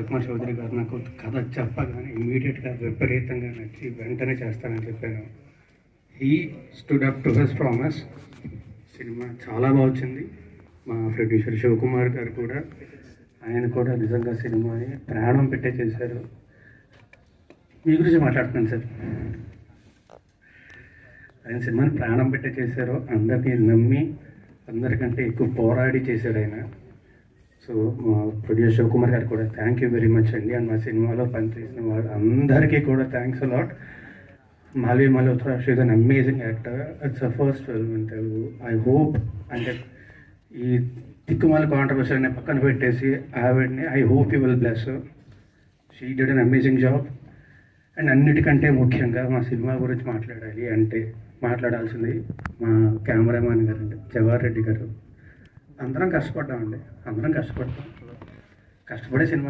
సుకుమార్ చౌదరి గారు నాకు కథ చెప్పగానే ఇమీడియట్గా విపరీతంగా నచ్చి వెంటనే చేస్తానని చెప్పాను. He stood up to his promise. Cinema చాలా బాగా వచ్చింది. మా ప్రొడ్యూసర్ శివకుమార్ గారు కూడా, ఆయన కూడా నిజంగా సినిమాని ప్రాణం పెట్టే చేశారు. మీ గురించి మాట్లాడుతున్నాను సార్. ఆయన సినిమాని ప్రాణం పెట్టే చేశారు, అందరినీ నమ్మి అందరికంటే ఎక్కువ పోరాడి చేశాడు ఆయన. సో మా ప్రొడ్యూసర్ శివకుమార్ గారు కూడా థ్యాంక్ యూ వెరీ మచ్ అండి. అండ్ మా సినిమాలో పనిచేసిన వాళ్ళు అందరికీ కూడా thanks a lot. Malvi Malhotra she is an amazing actor. It's a first film అంటే ఐ హోప్, అంటే ఈ తిక్కుమాల కాంట్రవర్సీ అనే పక్కన పెట్టేసి ఆవిడని I hope you will bless. She did an amazing job. And అన్నిటికంటే ముఖ్యంగా మా సినిమా గురించి మాట్లాడాలి అంటే మాట్లాడాల్సింది మా కెమెరామ్యాన్ గారు అండి, జవహర్ రెడ్డి గారు. అందరం కష్టపడ్డామండి, అందరం కష్టపడ్డాం. కష్టపడే సినిమా